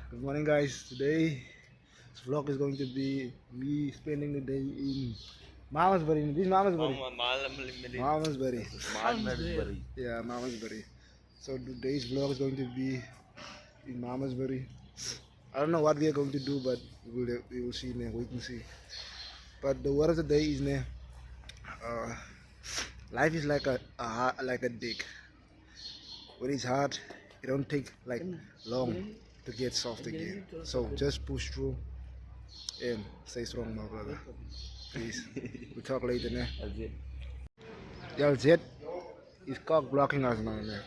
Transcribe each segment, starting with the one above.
Good morning, guys. Today, this vlog is going to be me spending the day in Mamasbury. This is Mamasbury. Mamasbury. Yeah, Mamasbury. So today's vlog is going to be in Mamasbury. I don't know what we are going to do, but we will see. Wait and see. But the word of the day is uh, life is like like a dick. When it's hard, it don't take like long to get soft again. So just push through and stay strong, my brother. Peace. We'll talk later, man. LZ is cock blocking us now, man.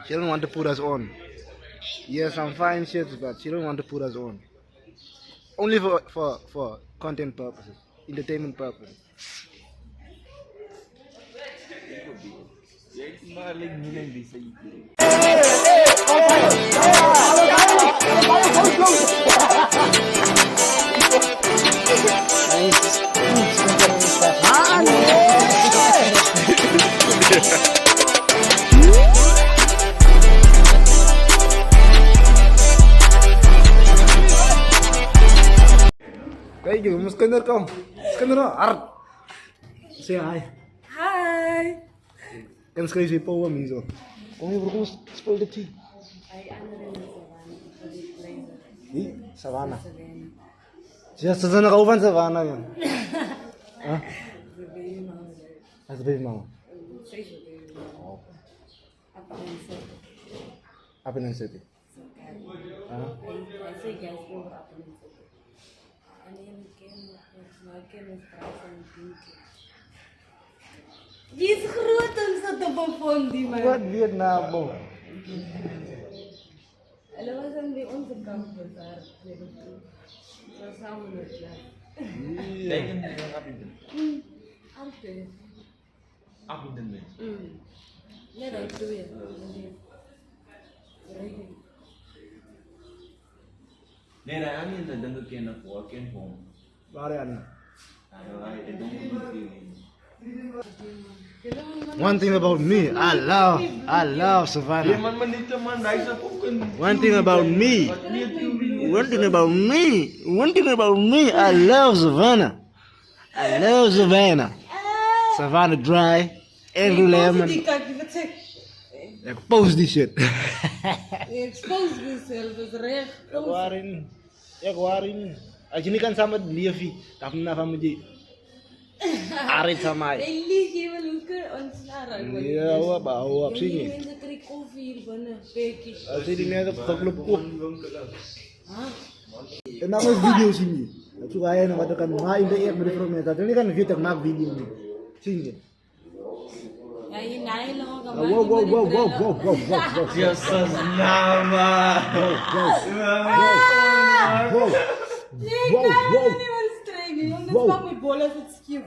She don't want to put us on. Yes, I'm fine shit, but she don't want to put us on. Only for content purposes, entertainment purposes. Kijk, je moet kunnen komen. Kunnen hard. Say hi. Hi. En schrijf je poem hier zo. Kom je voor speel de tea. Wie? Savannah. Ja, ze zijn er ook van Savannah, joh. Huh? Dat is de baby mama. Oh. Apa City? Die is groot en zat op een fond, die man. Wat Vietnam, boy. Hulle was dan bij onze campus daar. Zo samen met klas. Altijd. Nee, dat doe je. Nee, dat is niet dat ik ken voor ken voor. Waar is Annie? Ik don't One thing about me, I love Savannah. One thing about me, I love Savannah. I love Savannah. Savannah dry, every lemon. Die kak, wat zeg? Expose die shit. Expose yourself, dat is recht. Waarin? Als je niet kan samen met Levi, dan moet je naar je. Arit sama mij. Hij liegt je wel hoe ontslaan. Ja, hoor, maar hou op, zie je. Mensen drinken koffie hier binnen, pekjes. Als je die net op geklop op. En dan is video zien je. Dat zoek hij wat ik kan maken in de eerste met de vrouw met dat. En ik kan video maken video niet. Zie je. Ja, je naaien lang ook Wow. Jesus nama. Wow. Nee, ik kan niet meer strengen. Jongens, Wow. pak mijn bollen, het schief.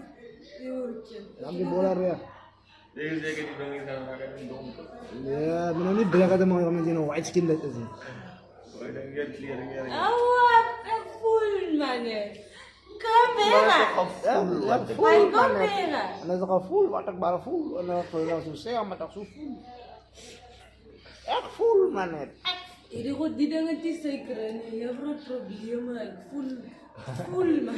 Dan die bola ya. Deze zeker die dong is dan raken in donker. Ya, maar niet black ada mau yang jino white skin dat is. Oh, dan get clear. Awak, ek voel man. Kamera. Mijn kamera. En dan is het full, wat ik maar full. En dan kalau zo zeggen, maar dat zo full. Echt full man het. Hierdie goed, die dinge die zeker en heel groot probleme. Ek voel man.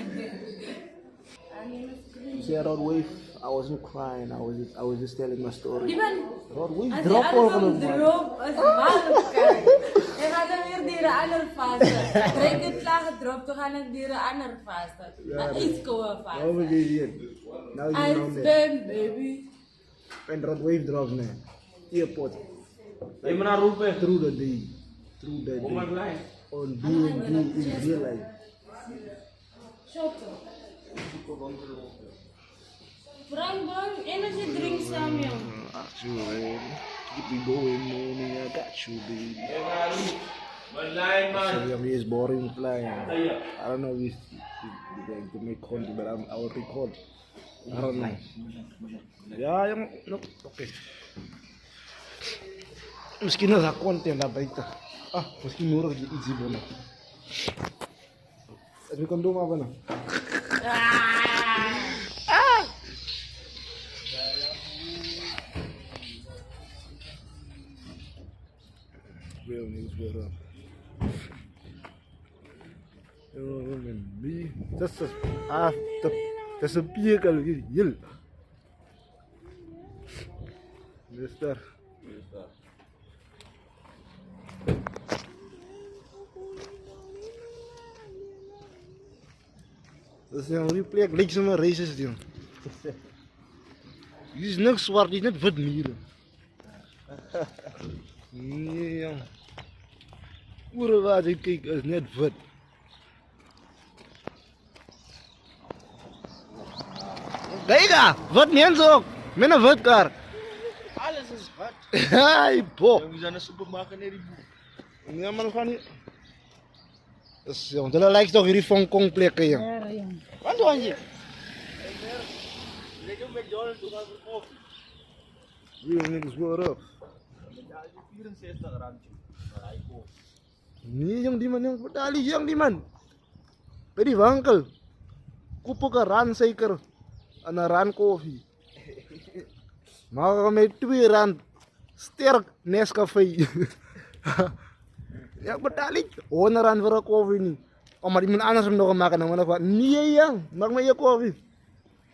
See Rod Wave, I wasn't crying, I was just telling my story. Die man, Rod Wave als drop je all alles van drop, als je op kijkt. En gaat dan weer die andere fase. Drie keer klaar gedropt, dan gaan ik die andere fase. Dat is gewoon fase. Oh, we hier. Nou is I het spam baby. En Rod Wave drop nee. Earpod. Je moet naar roepen. Through the day. Kom maar blij. On D&D in real life. Shot. Frank Bang, en als je drinkt samen, jong. Actually, keep me going, man. I got you, baby. Blij man. Sorry, I'm just boring flying. I don't know if to make content, but I will record. I don't know. Ja, yang no, oke. Misschien ada konten daar buiten. Misschien nodig je iets hierboven. Het we kan doen maar bijna. Real news, what up? Dat is een pierkel hier. Mister. Dat is een plek, lijkt zo'n racist, jong. Die is niks zwart, die is net wit mieren. Nee, jong. Oerenwaard, kijk, is net wit. Kijk daar, wat mensen ook, met een wit kar. Alles is wat. Hey, bo. We zijn een supermarkt en die boek. Ja, maar we gaan niet. Dus, jong, dat lijkt toch hier van Kong plekken, jong. Ja, jong. Wat doe je? Ik doe McDonald's toen gaan voor koffie. Real niggas, what up? Ja, 64 rand. Maar hij koopt. Nee, jong, die man, jong, betaal die, jong, die man. Bij die winkel. Koop ook een rand zeker. En een rand koffie. Maar met 2 rand. Sterk Nescafé. Ja, betaal ik. 100 rand voor een koffie niet. Oh, maar iemand anders hem nog maken. Dan moet ik wat. Nee, jong, maak maar je koffie.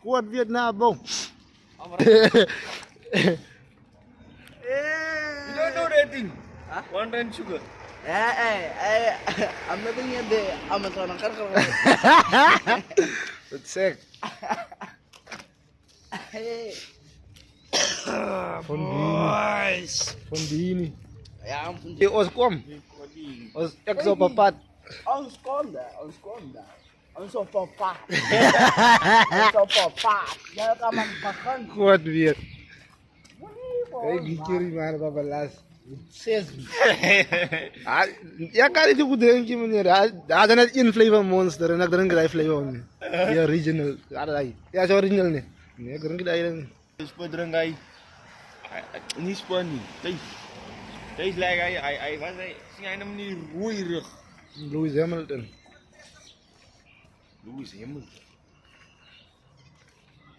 Goed Vietnam, bom. You don't know that thing. Huh? 1 rand sugar. I'm not doing it the Amazon ang karkar. That's sick. Van die niet. Ja, ang punti. Die ons kwam. Ons ek zo op een pad. Ang skonda. Ang so papa. Ang so papa. Ya ka man pakan. Goed weer. Kijk, die kiri maar papa las. 6. Ja, kan niet goed drinken, meneer. Hij is net in flavor monster en ik drink die flavor. Die original. Ja, is original niet. Nee, ik drink die niet. Dus voor drink hij. Niet spannend. Deze lijkt hij was hij. Zie hij hem niet roeierig. Lewis Hamilton. Lewis Hamilton.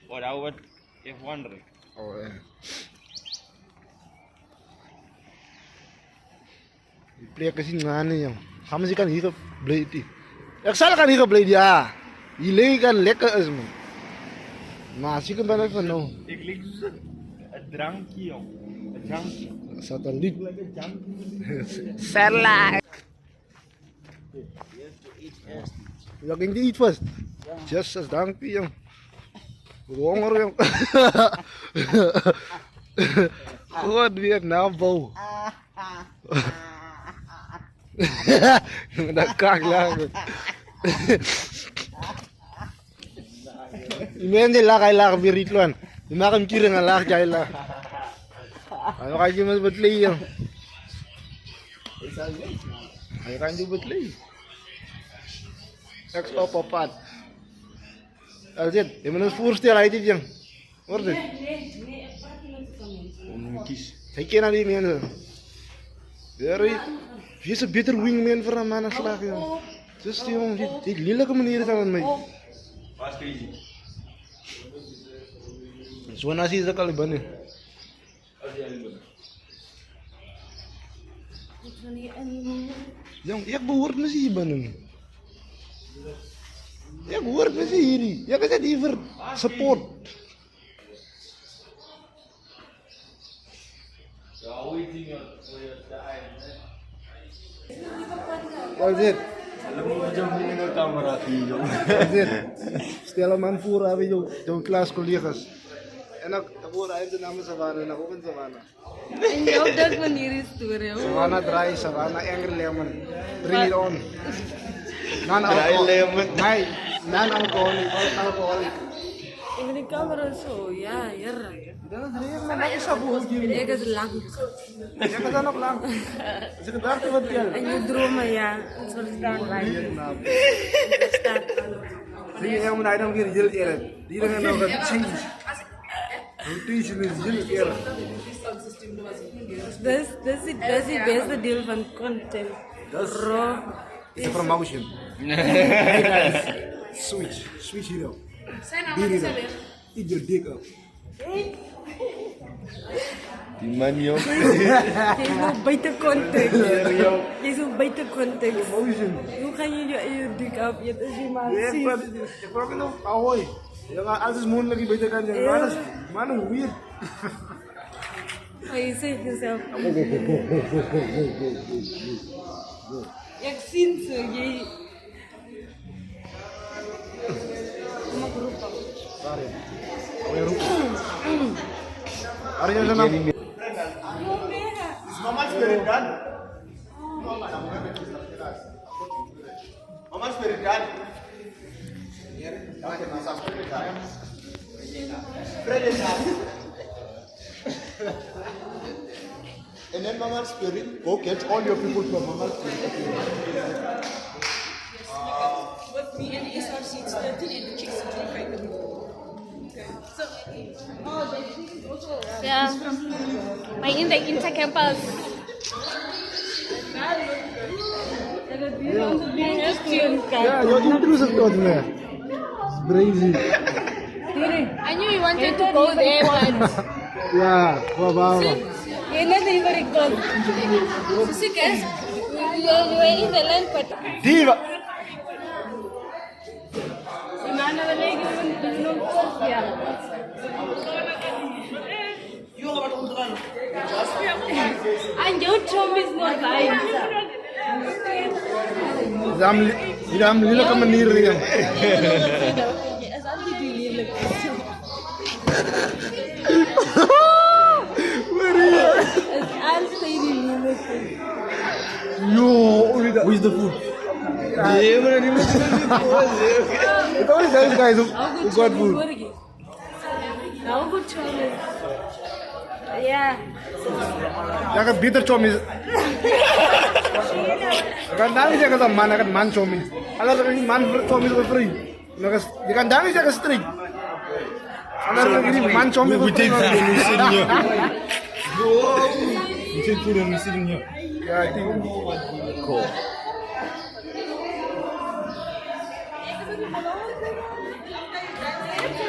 Wat dat wordt F1 rig. Oh, ja. Die plek is niet aan, jong. Gaan we zien kan hier gebleid. Ik zal kan hier gebleid, ja. Die leeg kan lekker is, man. Maar zie ik ben even nou. Ik lig dus een drankje, jong. Een drankje. Satelliet. Lekker drankje. Serla. You going to eat first? Just as donkey, jong. Honger, jong. Goed Vietnam, bouw. Dat kak lachen. Die mensen lachen weer niet lang. Die maken keren en lachen jij lachen. Dan ga je met wat lezen. Hij kan je wat lezen. Ik stop op pad. Als dit, je moet ons voorstellen uit dit jong. Hoor dit? Nee, ik praat niet van mensen. Kies. Hij kent aan die mensen. Wie is een beter wingman voor een man als slag, jong? Dus die jongen, die lelijke manier is aan met mij. Was crazy. Zo nasi is ook al binnen. Jong, ik behoort me hier binnen. Ik behoort me hier. Ik is het hier voor support. Wat is dit? Alam mo ba dyan hindi ng camera video? Wat is dit? Stel een man voor aan jouw klascollega's. En dan voor hij de naam Savannah en ook in Savannah. En jou dat manier is stoer, hoor. Savannah Dry, Savannah Angry Lemon. Bring it on. Dry lemon. Nee, non-alcoholic. Ik ben de camera zo, ja, jaren. Dat is reëel, maar dat is saboe. Ik is lang. Ik heb dat nog lang. Als ik dacht wat jij. En je dromen, ja. Zo staan wij. Zie je helemaal dan weer heel eerlijk. Die dingen nog een change. Rotation is heel eerlijk. Dat is het beste deel van content. Raw. It's a promotion. Switch hero. Eat your dick up. Die man, joh. Jy is nog buiten context. Jy is nog buiten context. Hoe gaan jy jou eie dik afeet as jy maar Ik ziet? praat nog ahoy. Ja, maar alles is moeilijk beter kan je. Man, weird. Maar jy sê vir jouself. Ek sien so, jy... Mag roep af. Are you naam? Mama's very done. Mama's very done. And then Mama's Spirit, go get all your people from Mama's Spirit. With me and SRC, it's 13 and the chicks are 25. Okay. So, Yeah. My in the intercampus. Yeah, you're intrusive towards me. It's crazy. I knew you wanted to go there, but Yeah, wow. you're not even recalled. So, see, guys, you were in the land, but Diva. the man of the leg is not first, yeah. And your chum is not lying. Jam lila manier rin. As I did you look. As I say you look. Yo, where's the food? It's only those guys who got food. How good chum is. Yeah. Yang kan bitter chomis. Kan dami siya kata man, kan man chomis. Alam ko ni man chomis ko free. Nakas, di kan dami siya ka string. Alam ko ni man chomis ko free. We take food and we sitting here. Yeah, I think. Cool.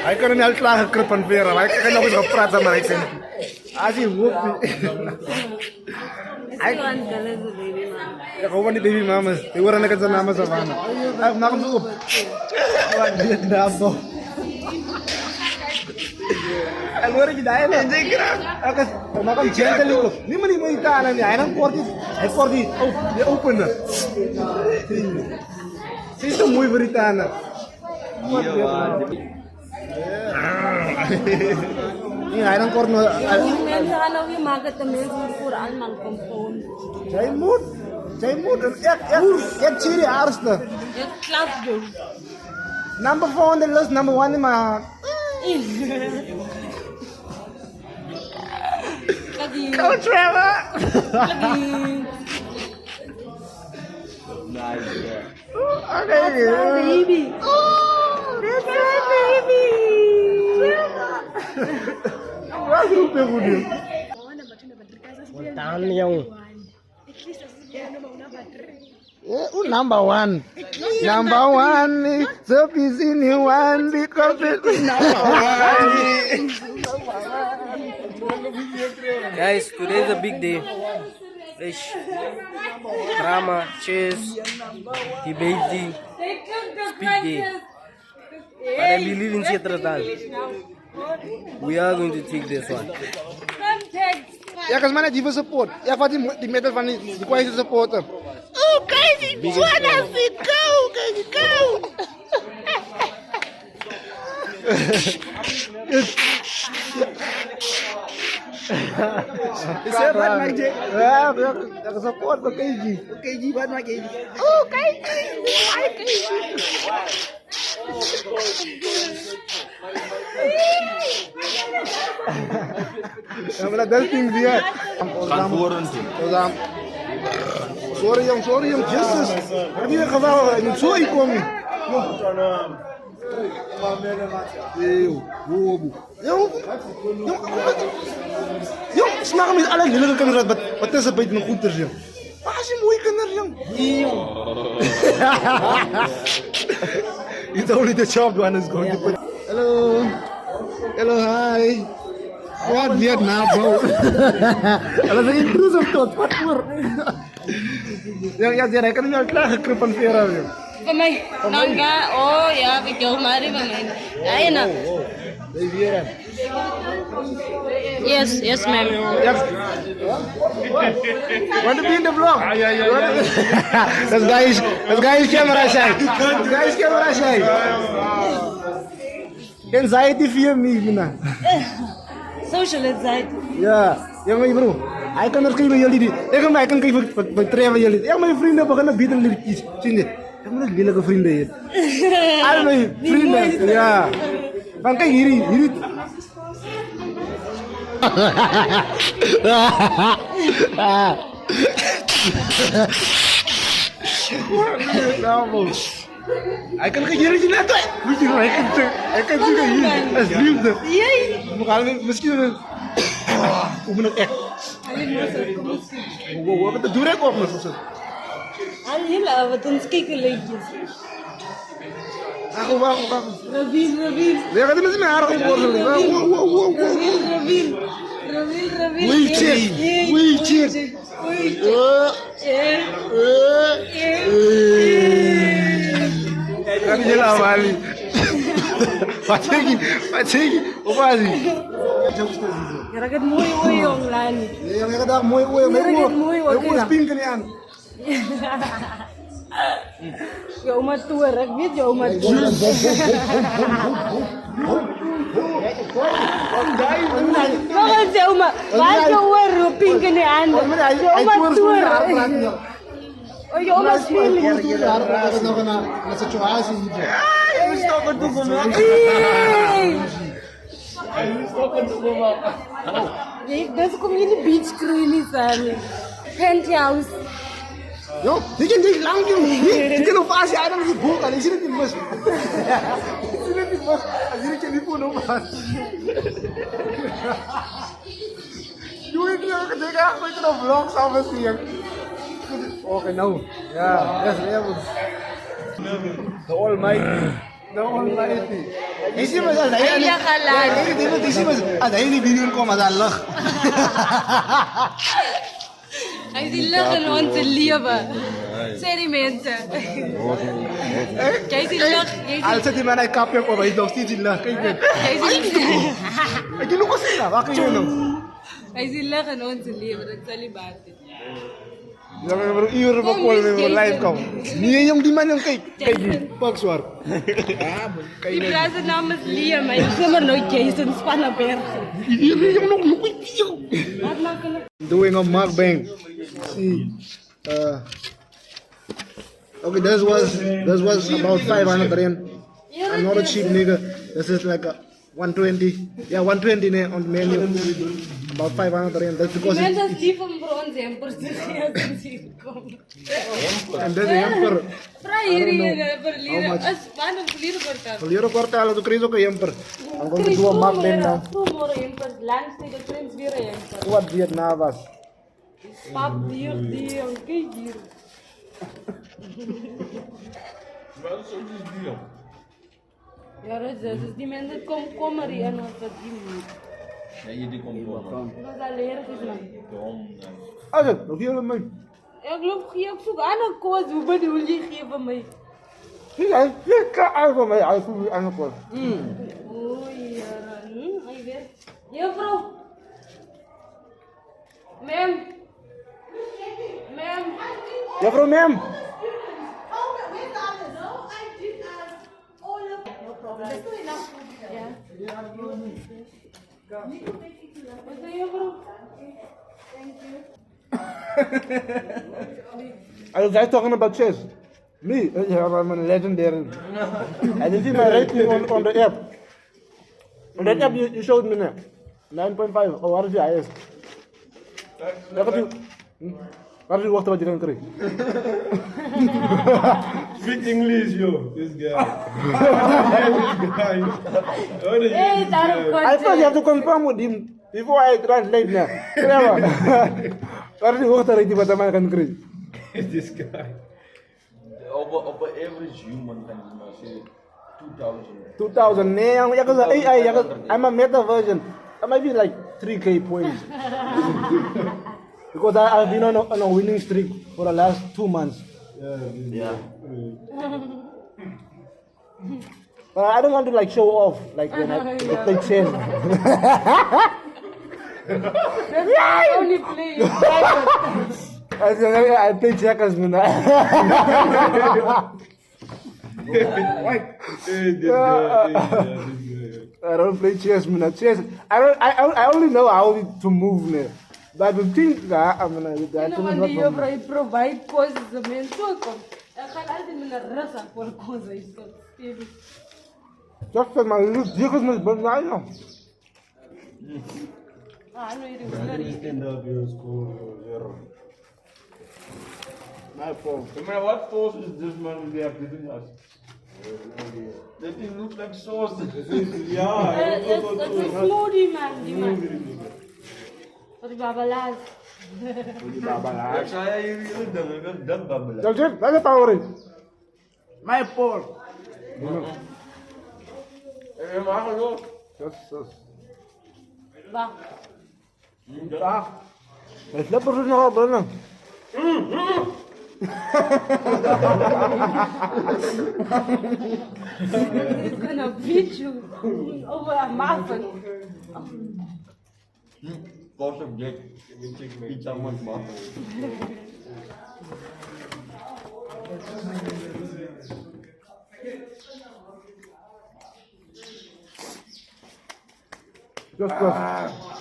Hij kan niet klaar gekruppen veren, maar ik kan nog eens gaan praten, maar ik zeg als hij hoeft I want the little baby man. ya gewoon die baby mamas, die worden net zijn namen zo van. Hij maakt hem zo op. Wat dit dabo. En hoor je daar en zeker. Hij maakt hem gentle op. Niet meer Italië, hij dan kort die die openen. Zie je zo mooi voor Italië. Ini hij dan kort no. Mensen gaan ook weer maken de mensen voor allemaal compound. Zij moet, echt serie aarste. Het klapt doen. Number 4 on the list, number 1 maar. Lagi. Coach Trevor. Lagi. Nice, yeah. Okay. Baby. That's my baby. Wat doe je goed nu? Tahan yang. Number 1. Number 1. So busy new one because it's number 1. Guys, today is a big day. Fish, drama, chess, debate, big day. But I believe in Chetratan. We are going to take this one. Ja, kas mana jiwa support. Ja, wat die metal van die kwaliteit support. Oh, crazy. What does it go? Isa ba mag je? Ja, ya support ko KG. KG ba na KG? Oh, KG. Why KG? Ja, maar dat ding dia. Gaan voren toe. Sorry jong, Jesus. Heb je geval? Ik moet zo inkomen. Jong, smaak met alle lelijke kinderen wat is er bij een goed jong. Maar als je mooie kinderen jong. It's only the job one is going to put. Hello, hi. What Vietnam, bro? Alas ang intrusive to, what more? Yang dia kan yang klaar gekrupen Vera weer. Van mij. Nanga. Oh ja, ik jou maar van mij. Ja, na. Deze Vera. Yes, ma'am. Yes. Want to be in the vlog? Dat guy is camera shy. Dat guy is camera shy. Anxiety fear me, Mina. Social anxiety. Ja, my bro. Hij kan er geen jullie die. Ik kan geen vertreven jullie. Ja, mijn vrienden beginnen bieden liedjes. Zie je? Ik heb nog lelijke vrienden hier. Al mijn vrienden. Ja. Van kijk hier. Hij kan geen jullie net. Hij kan zeggen hier. Als liefde. We gaan misschien. Hoe moet ik echt? Wat de durek op me? Alhamdulillah, wat ons kikkerleetjes. Wacht. Ravil. Weer gaat hij met zijn haar opborrelen. Ravil. We check. Kan je laten, Ali? Wat zeg je? Hoe was hij? Kira kat mooi yung lani. Yang kata mooi. Mooi pink ni an. Ya umat tua, rak biết ya umat tua. Bakit siya umat? Bakit siya umat pink ni an? Ya umat tua. Oh, ya umat pink. Nasa churrasco. Dessa comida beach crew sabe? Penthouse. Yo, dikin lang yung dikin ang fast ya ng buka, di sini timbas. Sini timbas, sini kini puno pas. Yo, ini ako teka, ako ito vlog sama siya. Okay, now. Yes, the Almighty. Isi mas Ay, kalan. Isi mas ada ini video ko masalah. Hij is die lachen om te leven. Zijn die mensen? Kijk die lach. Als het in mijn kapje komt, is nog steeds in lach. Kijk dit. Ik doe nog eens. Wat kun je doen? Hij is die lachen om te leven. Dat zal niet baten. Ja, we hebben uren van kool met mijn live komen. Niet yung die man yung kijk. Kijk die. Pak zwaar. Die praat namens Liam, maar ik zie maar nooit Jason Spannenberg. Hier yung nog Wat makkelijk. Doing a mukbang. See, okay, this was about 500 rand. I'm not a cheap nigga. This is like a 120. Yeah, 120 on the menu. About 500 rand. That's because it's, Mensen die van bronze en portugese zien komen. and there's the emperor. Pra hier verliezen. Een Spannen verliezen portaal. Valero Cortalo to Criso kay emperor. I'm going to do a mukbang now. Tomorrow emperor lands tegen prins weer emperor. What Vietnam was. Pap dier, kijk hier. Wat is ook dus die? Ja, dat is dus die mensen komen hier en wat dat die moet. Ja, die komt gewoon. Dat is allergisch man. Alright, nog hier mee. Ik loop hier op zoek aan een koos. Hoe bedoel je hier van mij? Hier, lekker uit van mij. Uit van mij koos. Oei, ja. Hij werkt. Juffrouw. Ma'am. Juffrouw ma'am. I was talking about chess. Me, I'm a legendary. And you see my rating on the app. On that app you showed me now. 9.5. Oh, what is the highest? What is the water what you don't Speak English, yo. This guy. Hey, I thought you have to confirm with him before I translate now. What is the water rating what I can create? This guy. Op een average human kan je maar zeggen 2000. 2000. Nee, I'm a meta version. I might be like 3K points. Because I've been on a winning streak for the last 2 months. Yeah. But I don't want to like show off like when I play chess. I only play in private. I play checkers, man. I don't play chess, man. Chess. I only know how to move, man. But the thing, I'm gonna. Je provide causes de mensen ook. En gaan altijd met een rasa voor causes. Just that my little jiggles must burn right now. Ah, no, you're very. My fault. Maar wat sauce is this man we have dit as? That thing looks like sauce. Ja. Het is een smoothie, man. Die man. Voor die babala's. Ik zei jullie dan dat babbelen. That's it. That's the power. My fault. En maar gewoon. Yes. Wacht. Ah. Mijn flippers is nogal brunnen. He's gonna beat you over a muffin. Koos op Jack. Pizza moet maken.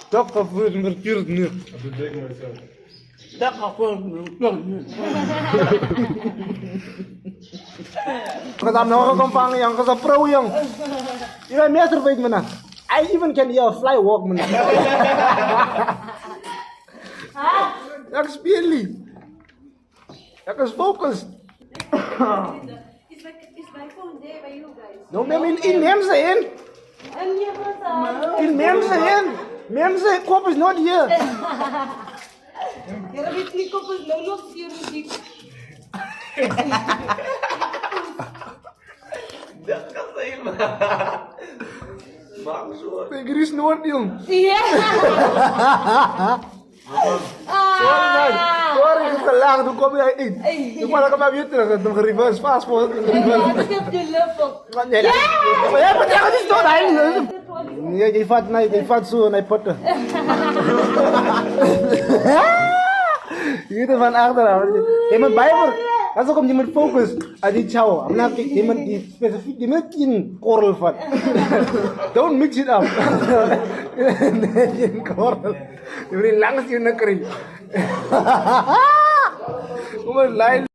Dat gaat voor een verkeerd nu. Dat gaat gewoon. Because I'm not gonna come young, because I'm pro young. You know, masturbate, man. I even can hear a fly walk, man. Ik speel niet. Ik is focused. It's my phone there by you guys. No, ma'am, in Memse in. And you was In Memse in. Memse kop is not here. Je hebt niet op het lolok hier muziek. Dat kan zijn maar. Maak zo. Ik is nooit, jong. Ja. Sorry, ik heb gelachen. Toen kom jij in. Ik wou dat ik hem weer terug heb. Een reverse fast forward. Ik heb je lip op. Nee, maar jij bent echt niet zo heilig. Nee, je vat zo en hij potten. Je weet er van achteraf. Je moet bijvoorbeeld, dat is ook om je moet focus. Als die chow, je moet die specifiek, je moet een korrel vat. Don't mix it up. Nee, geen korrel. Je moet die langs je nekkerie. Kom maar, lijn.